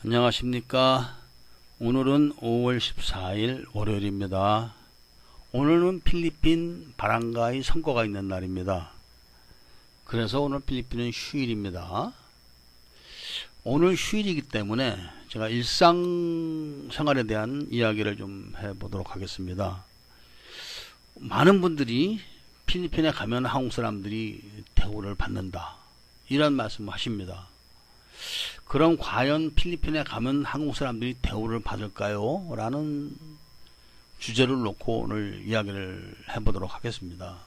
안녕하십니까. 오늘은 5월 14일 월요일입니다. 오늘은 필리핀 바랑가이 선거가 있는 날입니다. 그래서 오늘 필리핀은 휴일입니다. 오늘 휴일이기 때문에 제가 일상생활에 대한 이야기를 좀 해보도록 하겠습니다. 많은 분들이 필리핀에 가면 한국 사람들이 대우를 받는다, 이런 말씀을 하십니다. 그럼 과연 필리핀에 가면 한국 사람들이 대우를 받을까요? 라는 주제를 놓고 오늘 이야기를 해보도록 하겠습니다.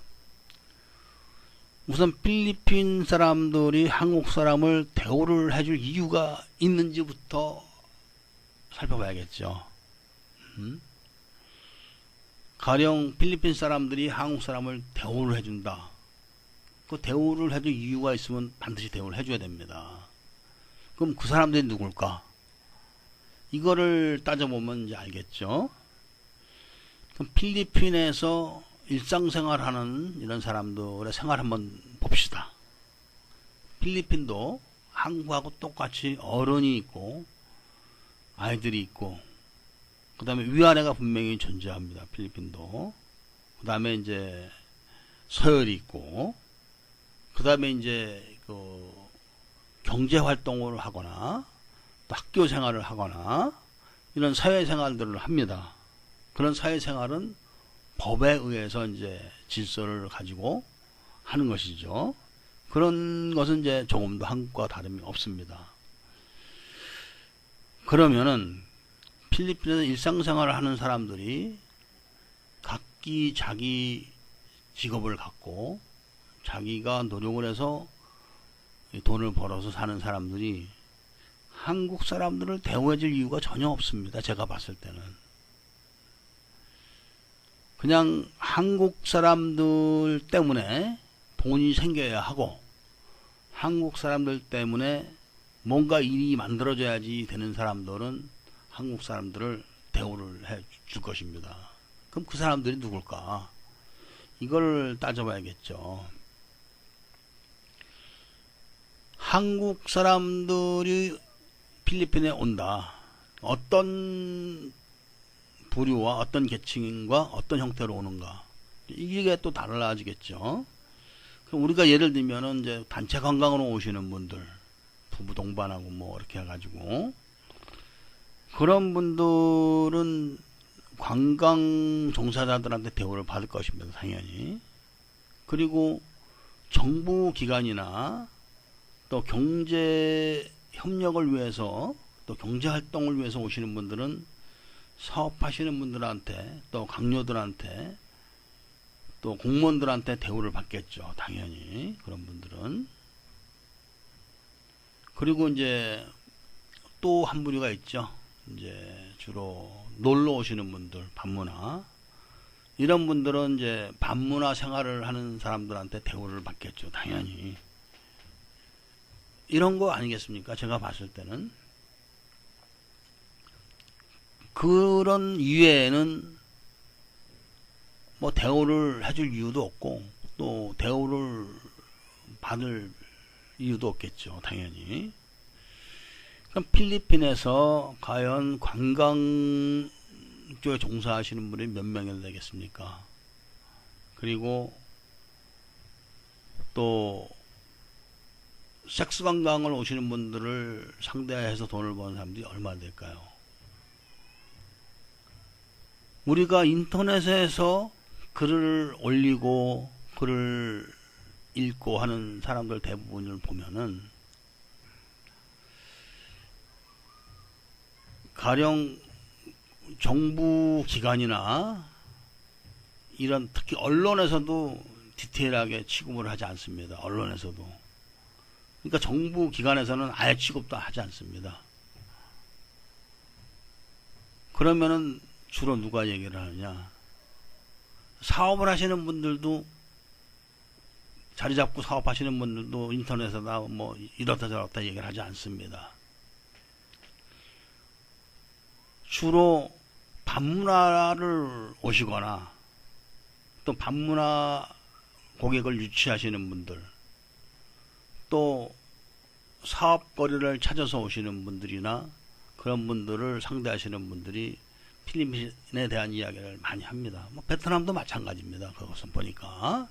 우선 필리핀 사람들이 한국 사람을 대우를 해줄 이유가 있는지부터 살펴봐야겠죠. 가령 필리핀 사람들이 한국 사람을 대우를 해준다. 그 대우를 해줄 이유가 있으면 반드시 대우를 해줘야 됩니다. 그럼 그 사람들이 누굴까? 이거를 따져보면 이제 알겠죠. 그럼 필리핀에서 일상생활하는 이런 사람들의 생활 한번 봅시다. 필리핀도 한국하고 똑같이 어른이 있고 아이들이 있고, 그 다음에 위아래가 분명히 존재합니다. 필리핀도. 그 다음에 이제 서열이 있고, 그 다음에 이제 경제 활동을 하거나 또 학교 생활을 하거나 이런 사회 생활들을 합니다. 그런 사회 생활은 법에 의해서 이제 질서를 가지고 하는 것이죠. 그런 것은 이제 조금도 한국과 다름이 없습니다. 그러면은 필리핀에서 일상생활을 하는 사람들이 각기 자기 직업을 갖고 자기가 노력을 해서 돈을 벌어서 사는 사람들이 한국 사람들을 대우해 줄 이유가 전혀 없습니다. 제가 봤을 때는. 그냥 한국 사람들 때문에 돈이 생겨야 하고, 한국 사람들 때문에 뭔가 일이 만들어져야지 되는 사람들은 한국 사람들을 대우를 해 줄 것입니다. 그럼 그 사람들이 누굴까? 이걸 따져봐야겠죠. 한국 사람들이 필리핀에 온다. 어떤 부류와 어떤 계층과 어떤 형태로 오는가, 이게 또 달라지겠죠. 그럼 우리가 예를 들면은 이제 단체 관광으로 오시는 분들, 부부 동반하고 뭐 이렇게 해가지고, 그런 분들은 관광 종사자들한테 대우를 받을 것입니다. 당연히. 그리고 정부 기관이나 또 경제 협력을 위해서, 또 경제 활동을 위해서 오시는 분들은 사업하시는 분들한테, 또 강요들한테, 또 공무원들한테 대우를 받겠죠. 당연히 그런 분들은. 그리고 이제 또 한 부류가 있죠. 이제 주로 놀러 오시는 분들, 반문화, 이런 분들은 이제 반문화 생활을 하는 사람들한테 대우를 받겠죠. 당연히. 이런 거 아니겠습니까? 제가 봤을 때는. 그런 이외에는 뭐 대우를 해줄 이유도 없고, 또 대우를 받을 이유도 없겠죠. 당연히. 그럼 필리핀에서 과연 관광 쪽에 종사하시는 분이 몇 명이나 되겠습니까? 그리고 또 섹스 관광을 오시는 분들을 상대해서 돈을 버는 사람들이 얼마나 될까요? 우리가 인터넷에서 글을 올리고 글을 읽고 하는 사람들 대부분을 보면은, 가령 정부 기관이나 이런 특히 언론에서도 디테일하게 취급을 하지 않습니다. 언론에서도. 그러니까 정부 기관에서는 아예 취급도 하지 않습니다. 그러면은 주로 누가 얘기를 하느냐? 사업을 하시는 분들도, 자리 잡고 사업하시는 분들도 인터넷에다 뭐 이렇다 저렇다 얘기를 하지 않습니다. 주로 반문화를 오시거나 또 반문화 고객을 유치하시는 분들, 또 사업거리를 찾아서 오시는 분들이나 그런 분들을 상대하시는 분들이 필리핀에 대한 이야기를 많이 합니다. 뭐 베트남도 마찬가지입니다. 그것은 보니까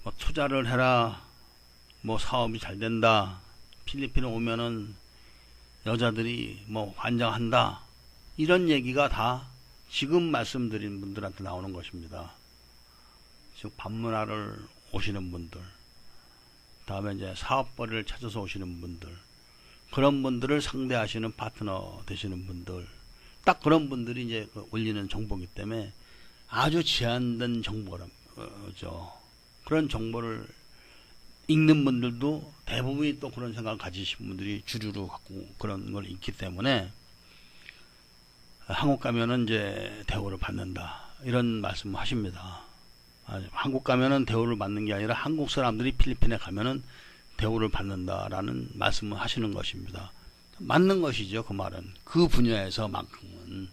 뭐 투자를 해라, 뭐 사업이 잘 된다, 필리핀에 오면은 여자들이 뭐 환장한다, 이런 얘기가 다 지금 말씀드린 분들한테 나오는 것입니다. 즉 방문하러 오시는 분들, 다음에 이제 사업벌이를 찾아서 오시는 분들, 그런 분들을 상대하시는 파트너 되시는 분들, 딱 그런 분들이 이제 올리는 정보이기 때문에 아주 제한된 정보죠. 그런 정보를 읽는 분들도 대부분이 또 그런 생각을 가지신 분들이 주류로 갖고 그런 걸 읽기 때문에 한국 가면은 이제 대우를 받는다, 이런 말씀을 하십니다. 한국 가면은 대우를 받는 게 아니라 한국 사람들이 필리핀에 가면은 대우를 받는다라는 말씀을 하시는 것입니다. 맞는 것이죠. 그 말은 그 분야에서만큼은.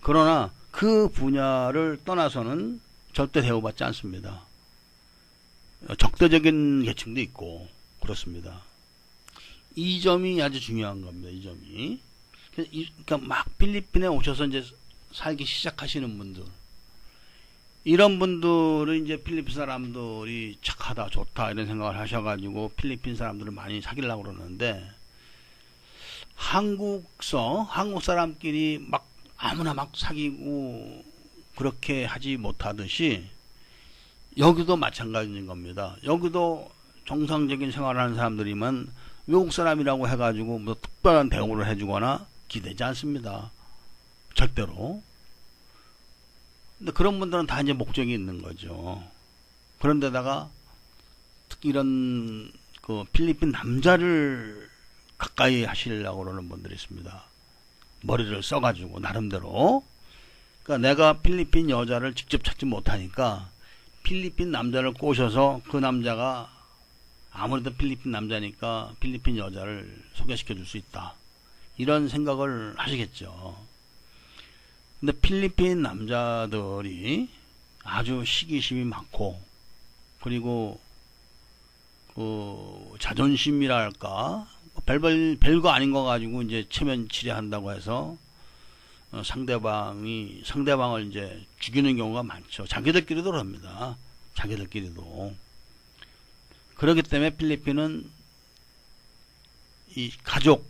그러나 그 분야를 떠나서는 절대 대우받지 않습니다. 적대적인 계층도 있고 그렇습니다. 이 점이 아주 중요한 겁니다. 이 점이. 그러니까 막 필리핀에 오셔서 이제 살기 시작하시는 분들, 이런 분들은 이제 필리핀 사람들이 착하다, 좋다, 이런 생각을 하셔가지고 필리핀 사람들을 많이 사귀려고 그러는데, 한국 사람끼리 막 아무나 막 사귀고 그렇게 하지 못하듯이 여기도 마찬가지인 겁니다. 여기도 정상적인 생활을 하는 사람들이면 외국 사람이라고 해가지고 뭐 특별한 대우를 해주거나 기대지 않습니다. 절대로. 근데 그런 분들은 다 이제 목적이 있는 거죠. 그런데다가 특히 이런 그 필리핀 남자를 가까이 하시려고 그러는 분들이 있습니다. 머리를 써가지고 나름대로. 그러니까 내가 필리핀 여자를 직접 찾지 못하니까 필리핀 남자를 꼬셔서 그 남자가 아무래도 필리핀 남자니까 필리핀 여자를 소개시켜 줄 수 있다, 이런 생각을 하시겠죠. 근데 필리핀 남자들이 아주 시기심이 많고, 그리고 그 자존심이랄까, 별거 아닌 거 가지고 이제 체면 치레한다고 해서 상대방을 이제 죽이는 경우가 많죠. 자기들끼리도 그럽니다. 자기들끼리도. 그렇기 때문에 필리핀은 이 가족,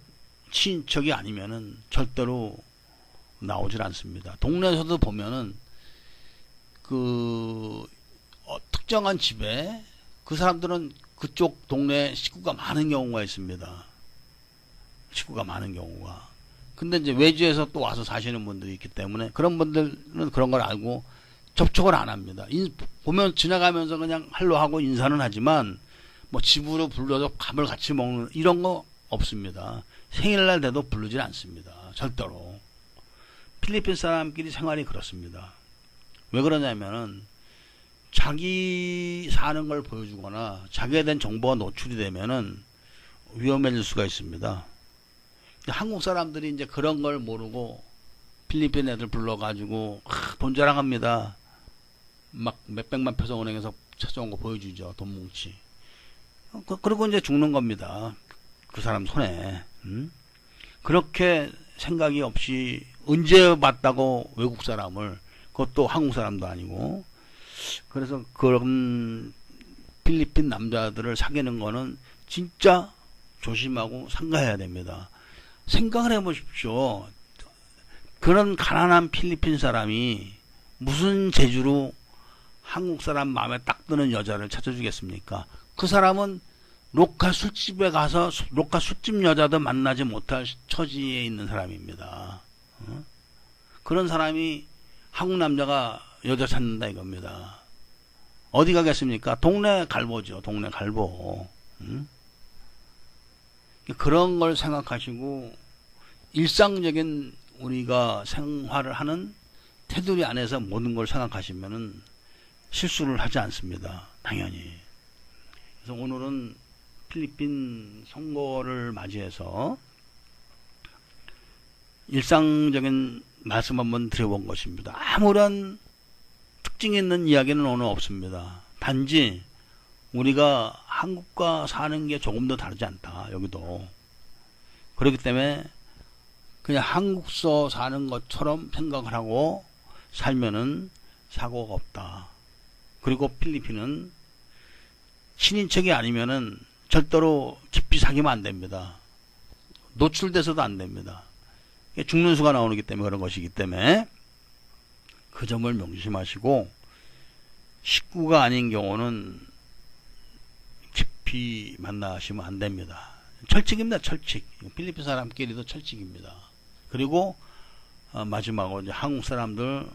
친척이 아니면은 절대로 나오질 않습니다. 동네에서도 보면은 특정한 집에 그 사람들은 그쪽 동네 식구가 많은 경우가 있습니다. 식구가 많은 경우가. 근데 이제 외지에서 또 와서 사시는 분들이 있기 때문에 그런 분들은 그런 걸 알고 접촉을 안 합니다. 보면 지나가면서 그냥 할로 하고 인사는 하지만 뭐 집으로 불러서 밥을 같이 먹는 이런 거 없습니다. 생일날 돼도 부르질 않습니다. 절대로. 필리핀 사람끼리 생활이 그렇습니다. 왜 그러냐면은 자기 사는 걸 보여주거나 자기에 대한 정보가 노출이 되면은 위험해질 수가 있습니다. 한국 사람들이 이제 그런 걸 모르고 필리핀 애들 불러가지고 돈 자랑합니다. 막 몇백만 페소 은행에서 찾아온 거 보여주죠. 돈 뭉치. 그리고 이제 죽는 겁니다. 그 사람 손에. 그렇게 생각이 없이 언제 봤다고 외국 사람을, 그것도 한국 사람도 아니고. 그래서 그런 필리핀 남자들을 사귀는 거는 진짜 조심하고 삼가해야 됩니다. 생각을 해보십시오. 그런 가난한 필리핀 사람이 무슨 재주로 한국 사람 마음에 딱 드는 여자를 찾아주겠습니까? 그 사람은 로카 술집에 가서 로카 술집 여자도 만나지 못할 처지에 있는 사람입니다. 그런 사람이 한국 남자가 여자 찾는다 이겁니다. 어디 가겠습니까? 동네 갈보죠. 동네 갈보. 그런 걸 생각하시고 일상적인 우리가 생활을 하는 테두리 안에서 모든 걸 생각하시면은 실수를 하지 않습니다. 당연히. 그래서 오늘은 필리핀 선거를 맞이해서 일상적인 말씀 한번 드려본 것입니다. 아무런 특징 있는 이야기는 오늘 없습니다. 단지 우리가 한국과 사는 게 조금 더 다르지 않다. 여기도. 그렇기 때문에 그냥 한국서 사는 것처럼 생각을 하고 살면은 사고가 없다. 그리고 필리핀은 친인척이 아니면은 절대로 깊이 사귀면 안 됩니다. 노출돼서도 안 됩니다. 죽는 수가 나오기 때문에 그런 것이기 때문에 그 점을 명심하시고, 식구가 아닌 경우는 깊이 만나시면 안 됩니다. 철칙입니다. 철칙. 필리핀 사람끼리도 철칙입니다. 그리고 마지막으로 이제 한국 사람들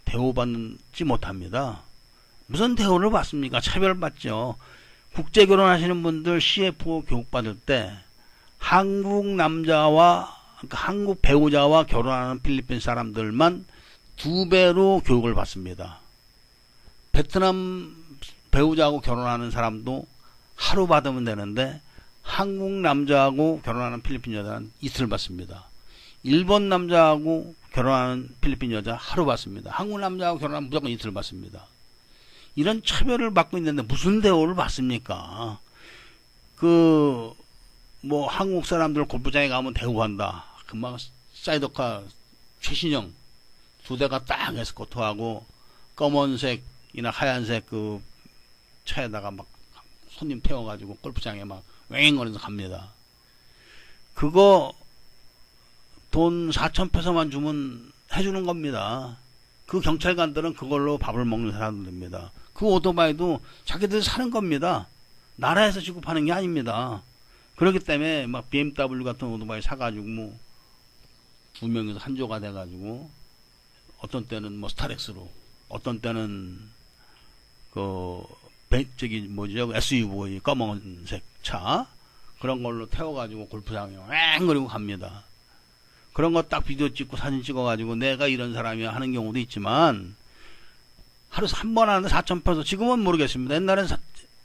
대우받지 못합니다. 무슨 대우를 받습니까? 차별받죠. 국제 결혼하시는 분들 CFO 교육받을 때 한국 남자와, 그러니까 한국 배우자와 결혼하는 필리핀 사람들만 2배로 교육을 받습니다. 베트남 배우자하고 결혼하는 사람도 하루 받으면 되는데 한국 남자하고 결혼하는 필리핀 여자는 이틀 받습니다. 일본 남자하고 결혼하는 필리핀 여자 하루 받습니다. 한국 남자하고 결혼하면 무조건 이틀 받습니다. 이런 차별을 받고 있는데 무슨 대우를 받습니까? 뭐 한국 사람들 골프장에 가면 대우한다. 금방 사이드카 최신형 2대가 딱 에스코트하고 검은색이나 하얀색 그 차에다가 막 손님 태워가지고 골프장에 막 왱거리면서 갑니다. 그거 돈 4,000페소만 주면 해주는 겁니다. 그 경찰관들은 그걸로 밥을 먹는 사람들입니다. 그 오토바이도 자기들 사는 겁니다. 나라에서 지급하는 게 아닙니다. 그렇기 때문에 막 BMW 같은 오토바이 사가지고 뭐 2명에서 한 조가 돼가지고 어떤 때는 뭐 스타렉스로, 어떤 때는 SUV 검은색 차 그런 걸로 태워가지고 골프장에 왱거리고 갑니다. 그런 거 딱 비디오 찍고 사진 찍어가지고 내가 이런 사람이야 하는 경우도 있지만, 하루 한 번 하는데 4,000페소, 지금은 모르겠습니다. 옛날엔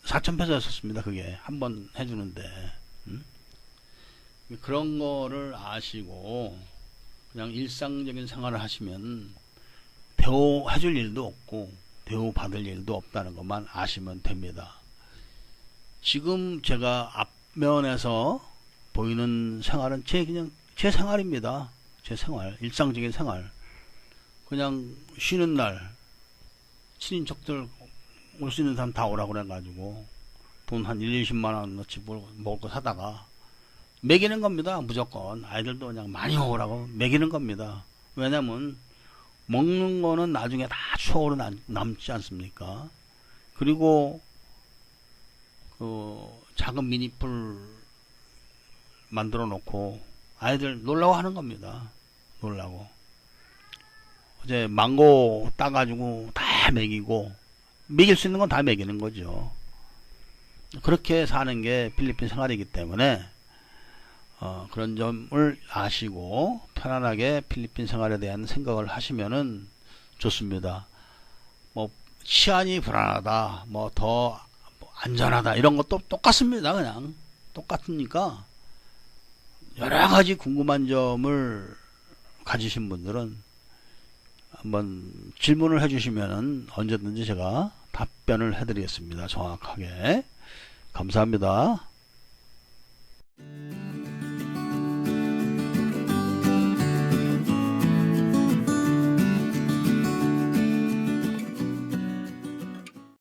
4,000페소였었습니다. 그게 한 번 해주는데. 그런 거를 아시고 그냥 일상적인 생활을 하시면 대우해줄 일도 없고 대우받을 일도 없다는 것만 아시면 됩니다. 지금 제가 앞면에서 보이는 생활은 제 생활입니다. 제 생활, 일상적인 생활. 그냥 쉬는 날 친인척들 올 수 있는 사람 다 오라고 그래가지고 돈 한 1, 20만 원어치 먹을 거 사다가 먹이는 겁니다. 무조건 아이들도 그냥 많이 먹으라고 먹이는 겁니다. 왜냐면 먹는 거는 나중에 다 추억으로 남지 않습니까? 그리고 작은 미니풀 만들어 놓고 아이들 놀라고 하는 겁니다. 놀라고. 어제 망고 따가지고 다 먹이고, 먹일 수 있는 건 다 먹이는 거죠. 그렇게 사는 게 필리핀 생활이기 때문에 그런 점을 아시고 편안하게 필리핀 생활에 대한 생각을 하시면은 좋습니다. 뭐 치안이 불안하다, 뭐 더 안전하다 이런 것도 똑같습니다. 그냥 똑같으니까 여러 가지 궁금한 점을 가지신 분들은 한번 질문을 해주시면은 언제든지 제가 답변을 해드리겠습니다. 정확하게. 감사합니다.